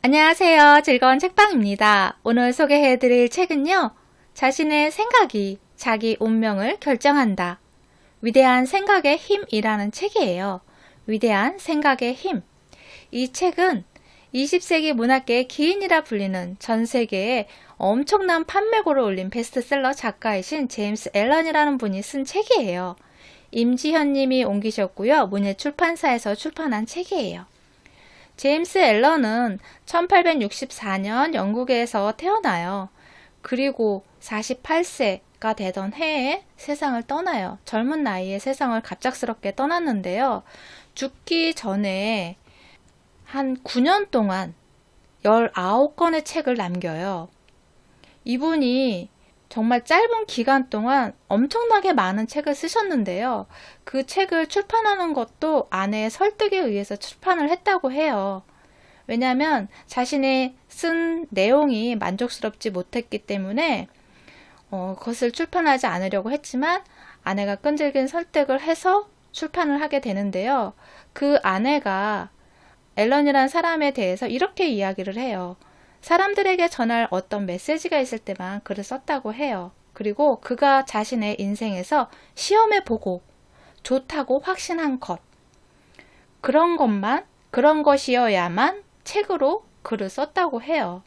안녕하세요. 즐거운 책방입니다. 오늘 소개해드릴 책은요. 자신의 생각이 자기 운명을 결정한다. 위대한 생각의 힘이라는 책이에요. 위대한 생각의 힘. 이 책은 20세기 문학계의 기인이라 불리는 전 세계에 엄청난 판매고를 올린 베스트셀러 작가이신 제임스 앨런이라는 분이 쓴 책이에요. 임지현 님이 옮기셨고요. 문예출판사에서 출판한 책이에요. 제임스 앨런은 1864년 영국에서 태어나요. 그리고 48세가 되던 해에 세상을 떠나요. 젊은 나이에 세상을 갑작스럽게 떠났는데요. 죽기 전에 한 9년 동안 19권의 책을 남겨요. 이분이 정말 짧은 기간 동안 엄청나게 많은 책을 쓰셨는데요. 그 책을 출판하는 것도 아내의 설득에 의해서 출판을 했다고 해요. 왜냐하면 자신이 쓴 내용이 만족스럽지 못했기 때문에 그것을 출판하지 않으려고 했지만 아내가 끈질긴 설득을 해서 출판을 하게 되는데요. 그 아내가 앨런이라는 사람에 대해서 이렇게 이야기를 해요. 사람들에게 전할 어떤 메시지가 있을 때만 글을 썼다고 해요. 그리고 그가 자신의 인생에서 시험해 보고 좋다고 확신한 것, 그런 것이어야만 책으로 글을 썼다고 해요.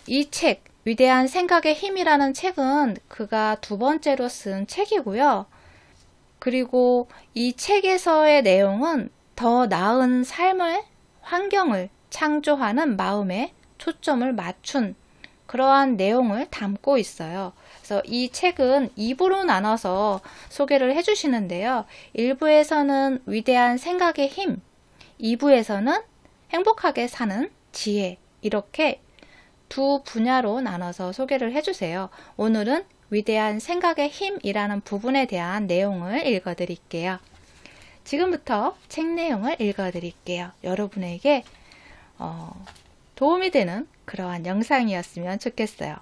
이 책, 위대한 생각의 힘이라는 책은 그가 두 번째로 쓴 책이고요. 그리고 이 책에서의 내용은 더 나은 삶의 환경을 창조하는 마음에 초점을 맞춘 그러한 내용을 담고 있어요. 그래서 이 책은 2부로 나눠서 소개를 해주시는데요. 1부에서는 위대한 생각의 힘, 2부에서는 행복하게 사는 지혜, 이렇게 두 분야로 나눠서 소개를 해주세요. 오늘은 위대한 생각의 힘이라는 부분에 대한 내용을 읽어드릴게요. 지금부터 책 내용을 읽어드릴게요. 여러분에게 도움이 되는 그러한 영상이었으면 좋겠어요.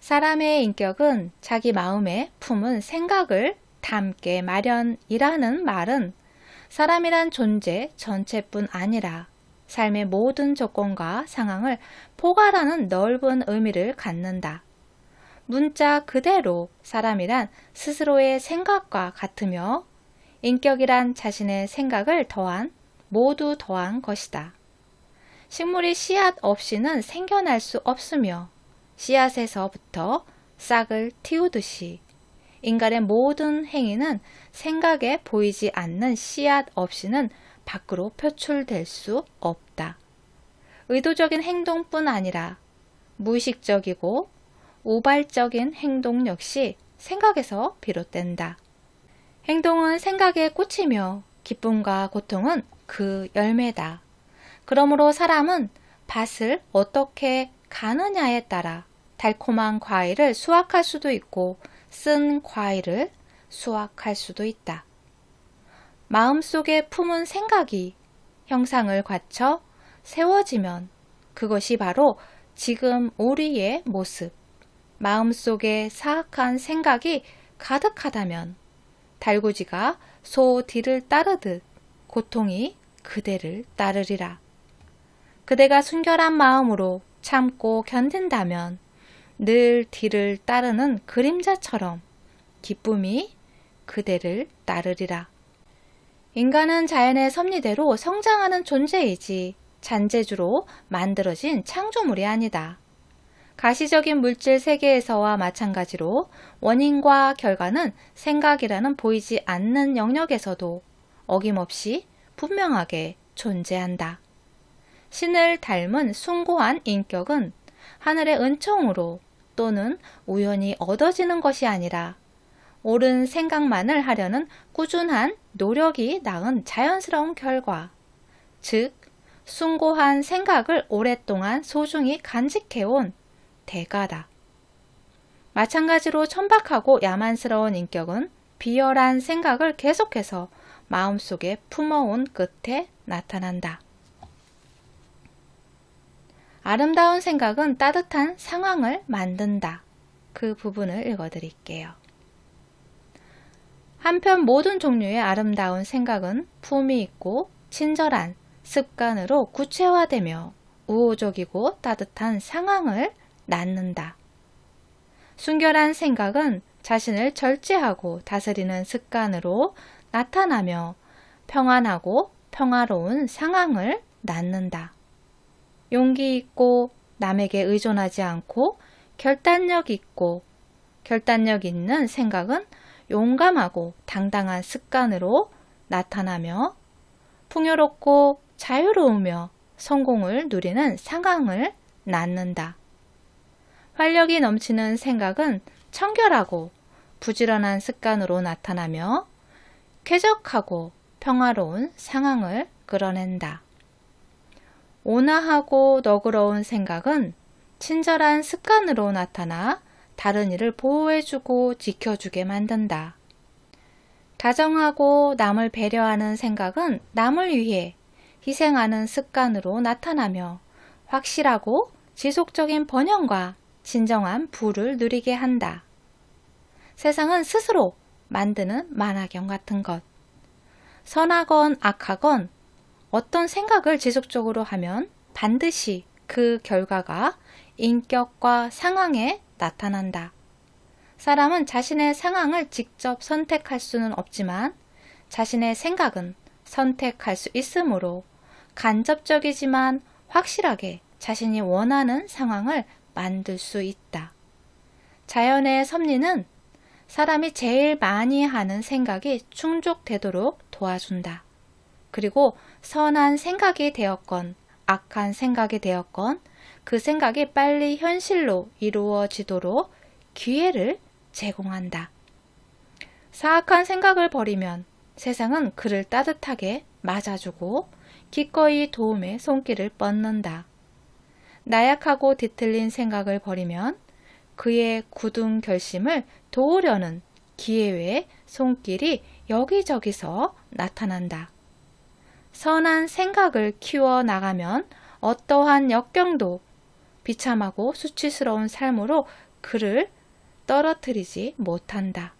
사람의 인격은 자기 마음에 품은 생각을 담게 마련이라는 말은 사람이란 존재 전체뿐 아니라 삶의 모든 조건과 상황을 포괄하는 넓은 의미를 갖는다. 문자 그대로 사람이란 스스로의 생각과 같으며 인격이란 자신의 생각을 모두 더한 것이다. 식물이 씨앗 없이는 생겨날 수 없으며 씨앗에서부터 싹을 틔우듯이 인간의 모든 행위는 생각에 보이지 않는 씨앗 없이는 밖으로 표출될 수 없다. 의도적인 행동뿐 아니라 무의식적이고 우발적인 행동 역시 생각에서 비롯된다. 행동은 생각의 꽃이며 기쁨과 고통은 그 열매다. 그러므로 사람은 밭을 어떻게 가느냐에 따라 달콤한 과일을 수확할 수도 있고 쓴 과일을 수확할 수도 있다. 마음속에 품은 생각이 형상을 갖춰 세워지면 그것이 바로 지금 우리의 모습, 마음속에 사악한 생각이 가득하다면 달구지가 소 뒤를 따르듯 고통이 그대를 따르리라. 그대가 순결한 마음으로 참고 견딘다면 늘 뒤를 따르는 그림자처럼 기쁨이 그대를 따르리라. 인간은 자연의 섭리대로 성장하는 존재이지 잔재주로 만들어진 창조물이 아니다. 가시적인 물질 세계에서와 마찬가지로 원인과 결과는 생각이라는 보이지 않는 영역에서도 어김없이 분명하게 존재한다. 신을 닮은 숭고한 인격은 하늘의 은총으로 또는 우연히 얻어지는 것이 아니라 옳은 생각만을 하려는 꾸준한 노력이 낳은 자연스러운 결과, 즉 숭고한 생각을 오랫동안 소중히 간직해온 대가다. 마찬가지로 천박하고 야만스러운 인격은 비열한 생각을 계속해서 마음속에 품어온 끝에 나타난다. 아름다운 생각은 따뜻한 상황을 만든다. 그 부분을 읽어드릴게요. 한편 모든 종류의 아름다운 생각은 품위 있고 친절한 습관으로 구체화되며 우호적이고 따뜻한 상황을 낳는다. 순결한 생각은 자신을 절제하고 다스리는 습관으로 나타나며 평안하고 평화로운 상황을 낳는다. 용기 있고 남에게 의존하지 않고 결단력 있는 생각은 용감하고 당당한 습관으로 나타나며 풍요롭고 자유로우며 성공을 누리는 상황을 낳는다. 활력이 넘치는 생각은 청결하고 부지런한 습관으로 나타나며 쾌적하고 평화로운 상황을 끌어낸다. 온화하고 너그러운 생각은 친절한 습관으로 나타나 다른 이를 보호해주고 지켜주게 만든다. 다정하고 남을 배려하는 생각은 남을 위해 희생하는 습관으로 나타나며 확실하고 지속적인 번영과 진정한 부를 누리게 한다. 세상은 스스로 만드는 만화경 같은 것. 선하건 악하건 어떤 생각을 지속적으로 하면 반드시 그 결과가 인격과 상황에 나타난다. 사람은 자신의 상황을 직접 선택할 수는 없지만 자신의 생각은 선택할 수 있으므로 간접적이지만 확실하게 자신이 원하는 상황을 만들 수 있다. 자연의 섭리는 사람이 제일 많이 하는 생각이 충족되도록 도와준다. 그리고 선한 생각이 되었건 악한 생각이 되었건 그 생각이 빨리 현실로 이루어지도록 기회를 제공한다. 사악한 생각을 버리면 세상은 그를 따뜻하게 맞아주고 기꺼이 도움의 손길을 뻗는다. 나약하고 뒤틀린 생각을 버리면 그의 굳은 결심을 도우려는 기회의 손길이 여기저기서 나타난다. 선한 생각을 키워나가면 어떠한 역경도 비참하고 수치스러운 삶으로 그를 떨어뜨리지 못한다.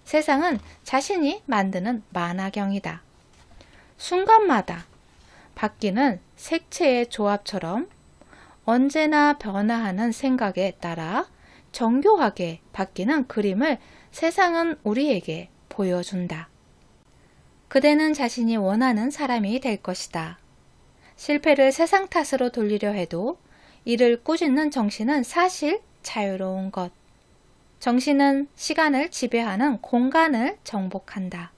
세상은 자신이 만드는 만화경이다. 순간마다 바뀌는 색채의 조합처럼 언제나 변화하는 생각에 따라 정교하게 바뀌는 그림을 세상은 우리에게 보여준다. 그대는 자신이 원하는 사람이 될 것이다. 실패를 세상 탓으로 돌리려 해도 이를 꾸짖는 정신은 사실 자유로운 것. 정신은 시간을 지배하는 공간을 정복한다.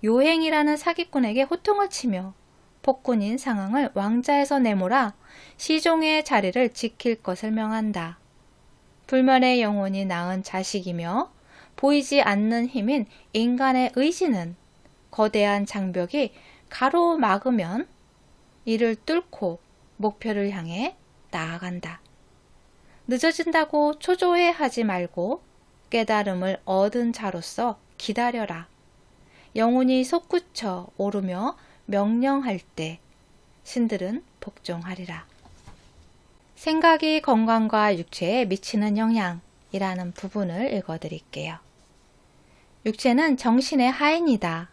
요행이라는 사기꾼에게 호통을 치며 폭군인 상황을 왕자에서 내몰아 시종의 자리를 지킬 것을 명한다. 불멸의 영혼이 낳은 자식이며 보이지 않는 힘인 인간의 의지는 거대한 장벽이 가로막으면 이를 뚫고 목표를 향해 나아간다. 늦어진다고 초조해하지 말고 깨달음을 얻은 자로서 기다려라. 영혼이 솟구쳐 오르며 명령할 때 신들은 복종하리라. 생각이 건강과 육체에 미치는 영향이라는 부분을 읽어드릴게요. 육체는 정신의 하인이다.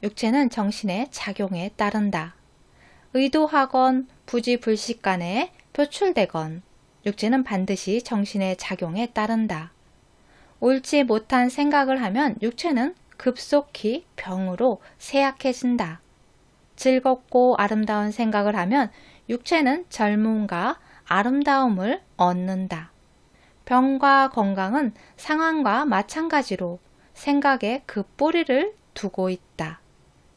육체는 정신의 작용에 따른다. 의도하건 부지불식간에 표출되건 육체는 반드시 정신의 작용에 따른다. 옳지 못한 생각을 하면 육체는 급속히 병으로 쇠약해진다. 즐겁고 아름다운 생각을 하면 육체는 젊음과 아름다움을 얻는다. 병과 건강은 상황과 마찬가지로 생각에 그 뿌리를 두고 있다.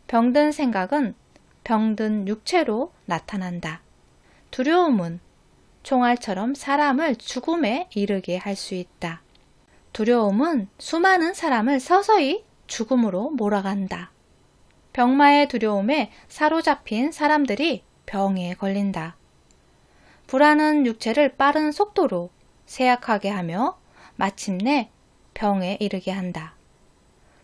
병든 생각은 병든 육체로 나타난다. 두려움은 총알처럼 사람을 죽음에 이르게 할 수 있다. 두려움은 수많은 사람을 서서히 죽음으로 몰아간다. 병마의 두려움에 사로잡힌 사람들이 병에 걸린다. 불안은 육체를 빠른 속도로 쇠약하게 하며 마침내 병에 이르게 한다.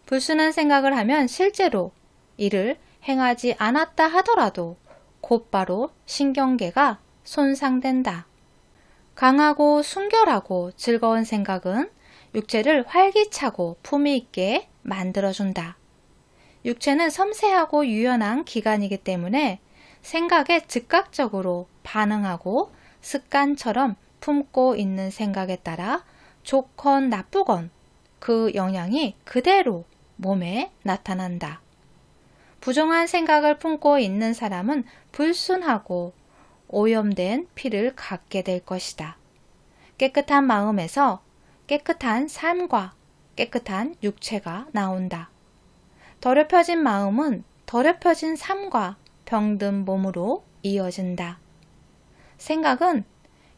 불순한 생각을 하면 실제로 이를 행하지 않았다 하더라도 곧바로 신경계가 손상된다. 강하고 순결하고 즐거운 생각은 육체를 활기차고 품위 있게 만들어준다. 육체는 섬세하고 유연한 기관이기 때문에 생각에 즉각적으로 반응하고 습관처럼 품고 있는 생각에 따라 좋건 나쁘건 그 영향이 그대로 몸에 나타난다. 부정한 생각을 품고 있는 사람은 불순하고 오염된 피를 갖게 될 것이다. 깨끗한 마음에서 깨끗한 삶과 깨끗한 육체가 나온다. 더럽혀진 마음은 더럽혀진 삶과 병든 몸으로 이어진다. 생각은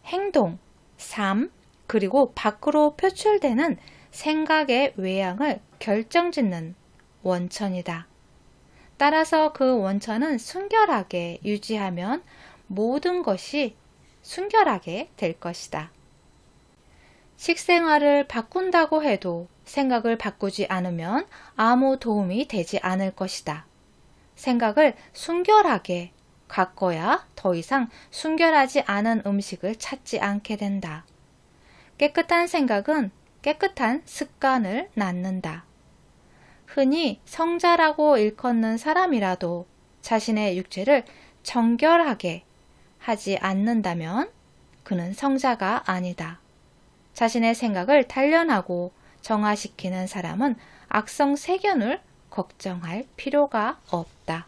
행동, 삶, 그리고 밖으로 표출되는 생각의 외양을 결정짓는 원천이다. 따라서 그 원천은 순결하게 유지하면 모든 것이 순결하게 될 것이다. 식생활을 바꾼다고 해도 생각을 바꾸지 않으면 아무 도움이 되지 않을 것이다. 생각을 순결하게 가꿔야 더 이상 순결하지 않은 음식을 찾지 않게 된다. 깨끗한 생각은 깨끗한 습관을 낳는다. 흔히 성자라고 일컫는 사람이라도 자신의 육체를 정결하게 하지 않는다면 그는 성자가 아니다. 자신의 생각을 단련하고 정화시키는 사람은 악성 세균을 걱정할 필요가 없다.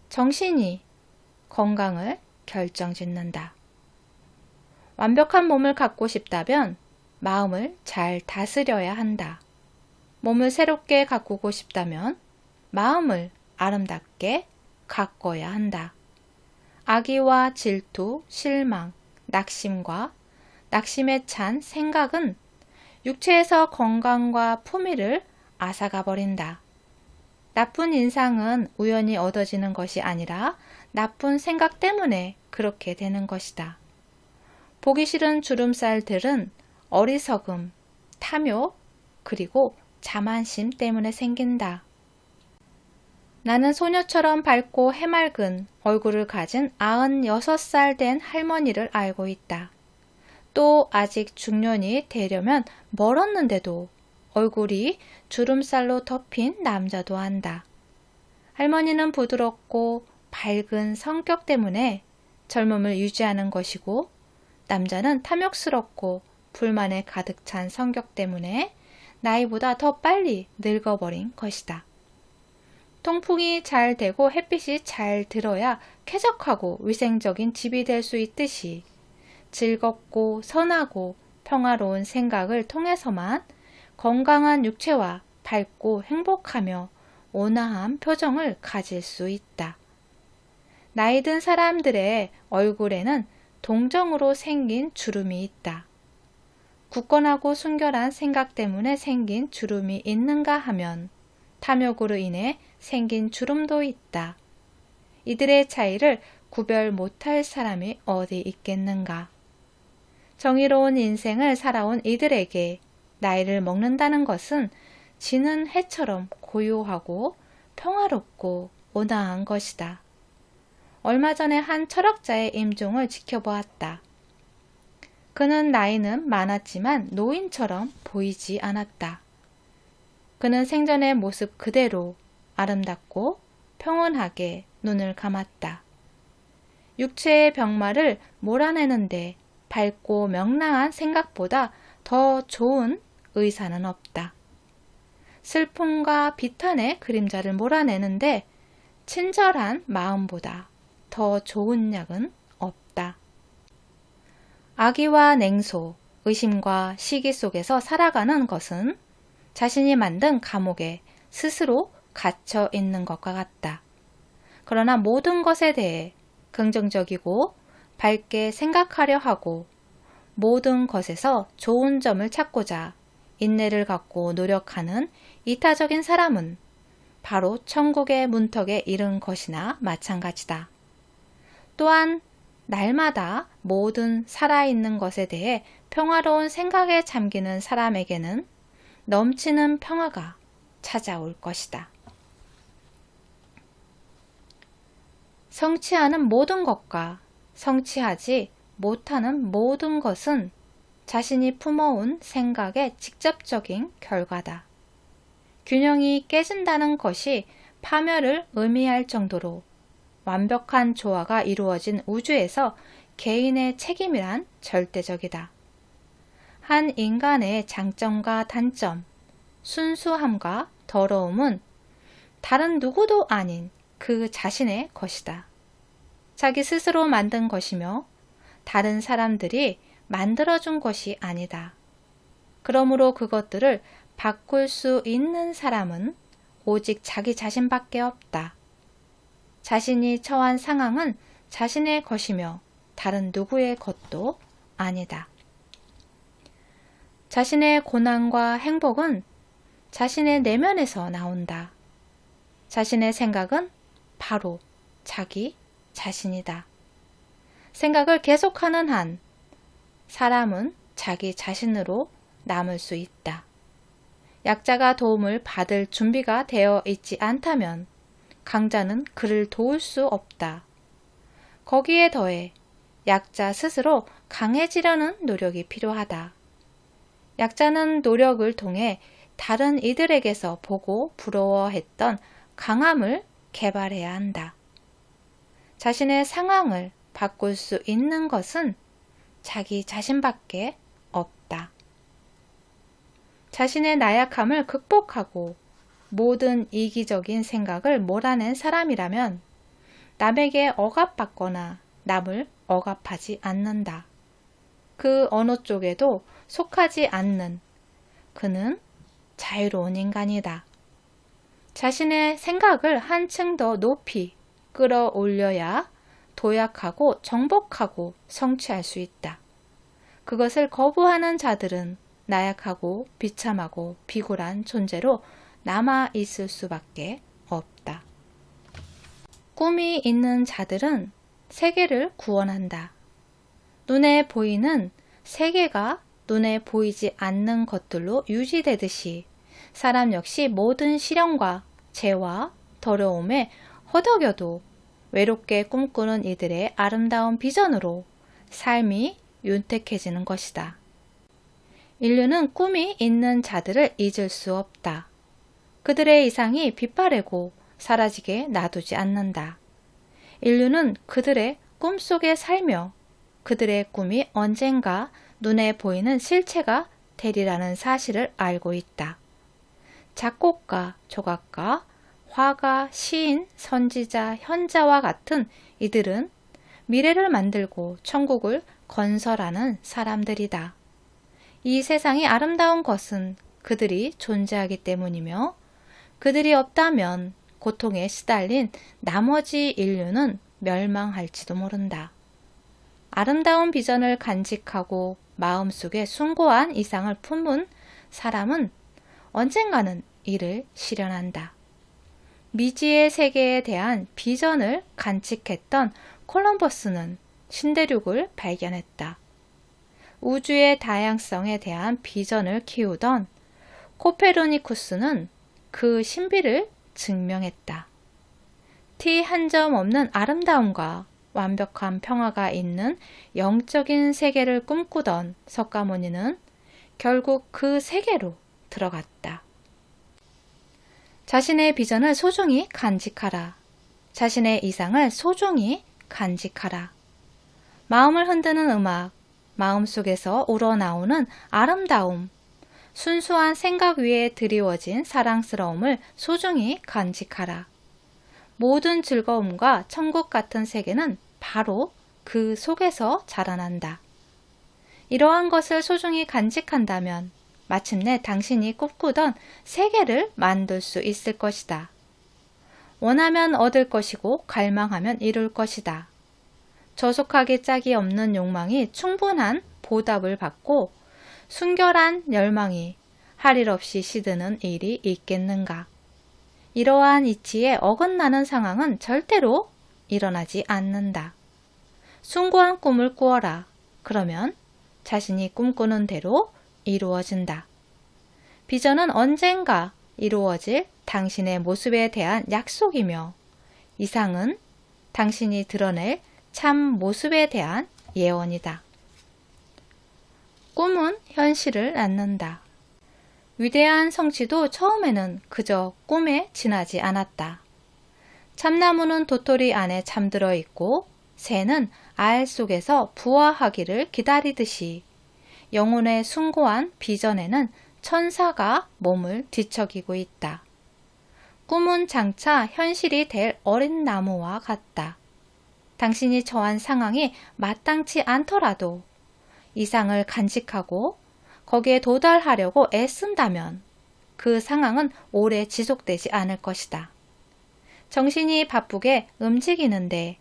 정신이 건강을 결정짓는다. 완벽한 몸을 갖고 싶다면 마음을 잘 다스려야 한다. 몸을 새롭게 가꾸고 싶다면 마음을 아름답게 가꿔야 한다. 악의와 질투, 실망, 낙심과 낙심에 찬 생각은 육체에서 건강과 품위를 앗아가 버린다. 나쁜 인상은 우연히 얻어지는 것이 아니라 나쁜 생각 때문에 그렇게 되는 것이다. 보기 싫은 주름살들은 어리석음, 탐욕, 그리고 자만심 때문에 생긴다. 나는 소녀처럼 밝고 해맑은 얼굴을 가진 96살 된 할머니를 알고 있다. 또 아직 중년이 되려면 멀었는데도 얼굴이 주름살로 덮인 남자도 한다. 할머니는 부드럽고 밝은 성격 때문에 젊음을 유지하는 것이고, 남자는 탐욕스럽고 불만에 가득 찬 성격 때문에 나이보다 더 빨리 늙어버린 것이다. 통풍이 잘 되고 햇빛이 잘 들어야 쾌적하고 위생적인 집이 될 수 있듯이 즐겁고 선하고 평화로운 생각을 통해서만 건강한 육체와 밝고 행복하며 온화한 표정을 가질 수 있다. 나이 든 사람들의 얼굴에는 동정으로 생긴 주름이 있다. 굳건하고 순결한 생각 때문에 생긴 주름이 있는가 하면 탐욕으로 인해 생긴 주름도 있다. 이들의 차이를 구별 못할 사람이 어디 있겠는가. 정의로운 인생을 살아온 이들에게 나이를 먹는다는 것은 지는 해처럼 고요하고 평화롭고 온화한 것이다. 얼마 전에 한 철학자의 임종을 지켜보았다. 그는 나이는 많았지만 노인처럼 보이지 않았다. 그는 생전의 모습 그대로 아름답고 평온하게 눈을 감았다. 육체의 병마를 몰아내는데 밝고 명랑한 생각보다 더 좋은 의사는 없다. 슬픔과 비탄의 그림자를 몰아내는데 친절한 마음보다 더 좋은 약은 없다. 악의와 냉소, 의심과 시기 속에서 살아가는 것은 자신이 만든 감옥에 스스로 갇혀 있는 것과 같다. 그러나 모든 것에 대해 긍정적이고 밝게 생각하려 하고 모든 것에서 좋은 점을 찾고자 인내를 갖고 노력하는 이타적인 사람은 바로 천국의 문턱에 이른 것이나 마찬가지다. 또한 날마다 모든 살아있는 것에 대해 평화로운 생각에 잠기는 사람에게는 넘치는 평화가 찾아올 것이다. 성취하는 모든 것과 성취하지 못하는 모든 것은 자신이 품어온 생각의 직접적인 결과다. 균형이 깨진다는 것이 파멸을 의미할 정도로 완벽한 조화가 이루어진 우주에서 개인의 책임이란 절대적이다. 한 인간의 장점과 단점, 순수함과 더러움은 다른 누구도 아닌 그 자신의 것이다. 자기 스스로 만든 것이며 다른 사람들이 만들어준 것이 아니다. 그러므로 그것들을 바꿀 수 있는 사람은 오직 자기 자신밖에 없다. 자신이 처한 상황은 자신의 것이며 다른 누구의 것도 아니다. 자신의 고난과 행복은 자신의 내면에서 나온다. 자신의 생각은 바로 자기 자신이다. 생각을 계속하는 한 사람은 자기 자신으로 남을 수 있다. 약자가 도움을 받을 준비가 되어 있지 않다면 강자는 그를 도울 수 없다. 거기에 더해 약자 스스로 강해지려는 노력이 필요하다. 약자는 노력을 통해 다른 이들에게서 보고 부러워했던 강함을 개발해야 한다. 자신의 상황을 바꿀 수 있는 것은 자기 자신밖에 없다. 자신의 나약함을 극복하고 모든 이기적인 생각을 몰아낸 사람이라면 남에게 억압받거나 남을 억압하지 않는다. 그 어느 쪽에도 속하지 않는 그는 자유로운 인간이다. 자신의 생각을 한층 더 높이 끌어올려야 도약하고 정복하고 성취할 수 있다. 그것을 거부하는 자들은 나약하고 비참하고 비굴한 존재로 남아 있을 수밖에 없다. 꿈이 있는 자들은 세계를 구원한다. 눈에 보이는 세계가 눈에 보이지 않는 것들로 유지되듯이 사람 역시 모든 시련과 재와 더러움에 허덕여도 외롭게 꿈꾸는 이들의 아름다운 비전으로 삶이 윤택해지는 것이다. 인류는 꿈이 있는 자들을 잊을 수 없다. 그들의 이상이 빛바래고 사라지게 놔두지 않는다. 인류는 그들의 꿈속에 살며 그들의 꿈이 언젠가 눈에 보이는 실체가 되리라는 사실을 알고 있다. 작곡가, 조각가, 화가, 시인, 선지자, 현자와 같은 이들은 미래를 만들고 천국을 건설하는 사람들이다. 이 세상이 아름다운 것은 그들이 존재하기 때문이며 그들이 없다면 고통에 시달린 나머지 인류는 멸망할지도 모른다. 아름다운 비전을 간직하고 마음속에 숭고한 이상을 품은 사람은 언젠가는 이를 실현한다. 미지의 세계에 대한 비전을 간직했던 콜럼버스는 신대륙을 발견했다. 우주의 다양성에 대한 비전을 키우던 코페르니쿠스는 그 신비를 증명했다. 티 한 점 없는 아름다움과 완벽한 평화가 있는 영적인 세계를 꿈꾸던 석가모니는 결국 그 세계로 들어갔다. 자신의 비전을 소중히 간직하라. 자신의 이상을 소중히 간직하라. 마음을 흔드는 음악, 마음속에서 우러나오는 아름다움, 순수한 생각 위에 드리워진 사랑스러움을 소중히 간직하라. 모든 즐거움과 천국 같은 세계는 바로 그 속에서 자라난다. 이러한 것을 소중히 간직한다면 마침내 당신이 꿈꾸던 세계를 만들 수 있을 것이다. 원하면 얻을 것이고 갈망하면 이룰 것이다. 저속하기 짝이 없는 욕망이 충분한 보답을 받고 순결한 열망이 할 일 없이 시드는 일이 있겠는가. 이러한 이치에 어긋나는 상황은 절대로 일어나지 않는다. 숭고한 꿈을 꾸어라. 그러면 자신이 꿈꾸는 대로 이루어진다. 비전은 언젠가 이루어질 당신의 모습에 대한 약속이며 이상은 당신이 드러낼 참 모습에 대한 예언이다. 꿈은 현실을 낳는다. 위대한 성취도 처음에는 그저 꿈에 지나지 않았다. 참나무는 도토리 안에 잠들어 있고 새는 알 속에서 부화하기를 기다리듯이 영혼의 숭고한 비전에는 천사가 몸을 뒤척이고 있다. 꿈은 장차 현실이 될 어린 나무와 같다. 당신이 처한 상황이 마땅치 않더라도 이상을 간직하고 거기에 도달하려고 애쓴다면 그 상황은 오래 지속되지 않을 것이다. 정신이 바쁘게 움직이는데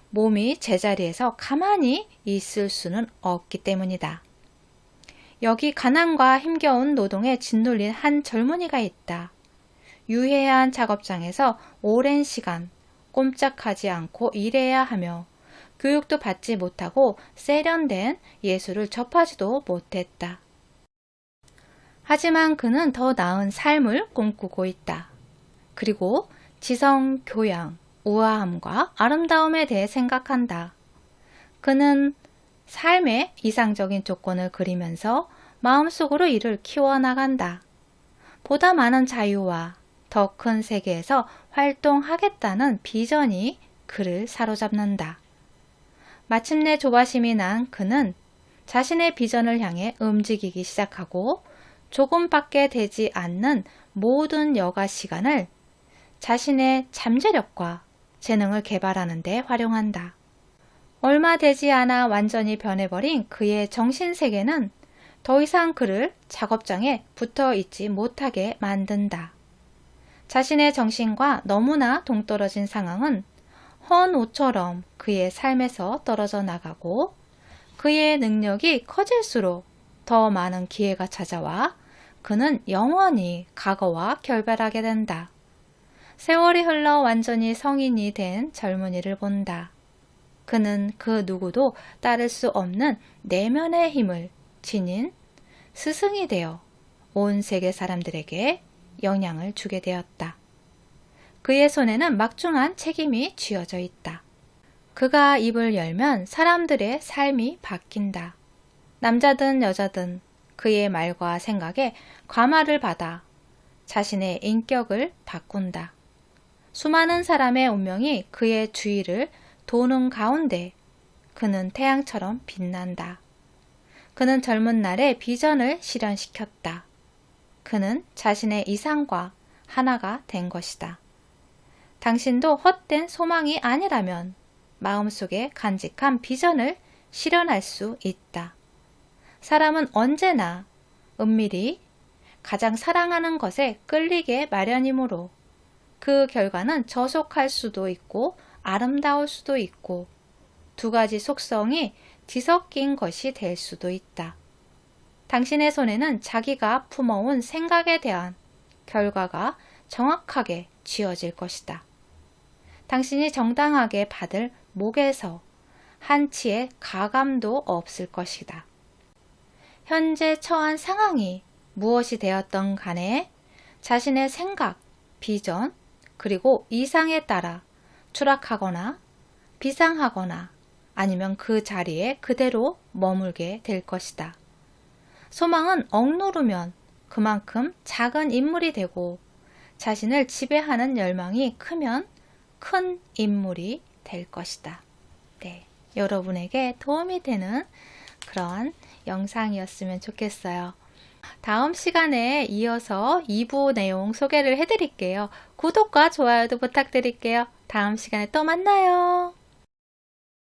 몸이 제자리에서 가만히 있을 수는 없기 때문이다. 여기 가난과 힘겨운 노동에 짓눌린 한 젊은이가 있다. 유해한 작업장에서 오랜 시간 꼼짝하지 않고 일해야 하며 교육도 받지 못하고 세련된 예술을 접하지도 못했다. 하지만 그는 더 나은 삶을 꿈꾸고 있다. 그리고 지성, 교양, 우아함과 아름다움에 대해 생각한다. 그는 삶의 이상적인 조건을 그리면서 마음속으로 이를 키워나간다. 보다 많은 자유와 더 큰 세계에서 활동하겠다는 비전이 그를 사로잡는다. 마침내 조바심이 난 그는 자신의 비전을 향해 움직이기 시작하고 조금밖에 되지 않는 모든 여가 시간을 자신의 잠재력과 재능을 개발하는 데 활용한다. 얼마 되지 않아 완전히 변해버린 그의 정신세계는 더 이상 그를 작업장에 붙어 있지 못하게 만든다. 자신의 정신과 너무나 동떨어진 상황은 헌 옷처럼 그의 삶에서 떨어져 나가고 그의 능력이 커질수록 더 많은 기회가 찾아와 그는 영원히 과거와 결별하게 된다. 세월이 흘러 완전히 성인이 된 젊은이를 본다. 그는 그 누구도 따를 수 없는 내면의 힘을 지닌 스승이 되어 온 세계 사람들에게 영향을 주게 되었다. 그의 손에는 막중한 책임이 쥐어져 있다. 그가 입을 열면 사람들의 삶이 바뀐다. 남자든 여자든 그의 말과 생각에 감화를 받아 자신의 인격을 바꾼다. 수많은 사람의 운명이 그의 주위를 도는 가운데 그는 태양처럼 빛난다. 그는 젊은 날의 비전을 실현시켰다. 그는 자신의 이상과 하나가 된 것이다. 당신도 헛된 소망이 아니라면 마음속에 간직한 비전을 실현할 수 있다. 사람은 언제나 은밀히 가장 사랑하는 것에 끌리게 마련이므로 그 결과는 저속할 수도 있고 아름다울 수도 있고 두 가지 속성이 뒤섞인 것이 될 수도 있다. 당신의 손에는 자기가 품어온 생각에 대한 결과가 정확하게 쥐어질 것이다. 당신이 정당하게 받을 목에서 한치의 가감도 없을 것이다. 현재 처한 상황이 무엇이 되었던 간에 자신의 생각, 비전, 그리고 이상에 따라 추락하거나 비상하거나 아니면 그 자리에 그대로 머물게 될 것이다. 소망은 억누르면 그만큼 작은 인물이 되고 자신을 지배하는 열망이 크면 큰 인물이 될 것이다. 네, 여러분에게 도움이 되는 그런 영상이었으면 좋겠어요. 다음 시간에 이어서 2부 내용 소개를 해드릴게요. 구독과 좋아요도 부탁드릴게요. 다음 시간에 또 만나요.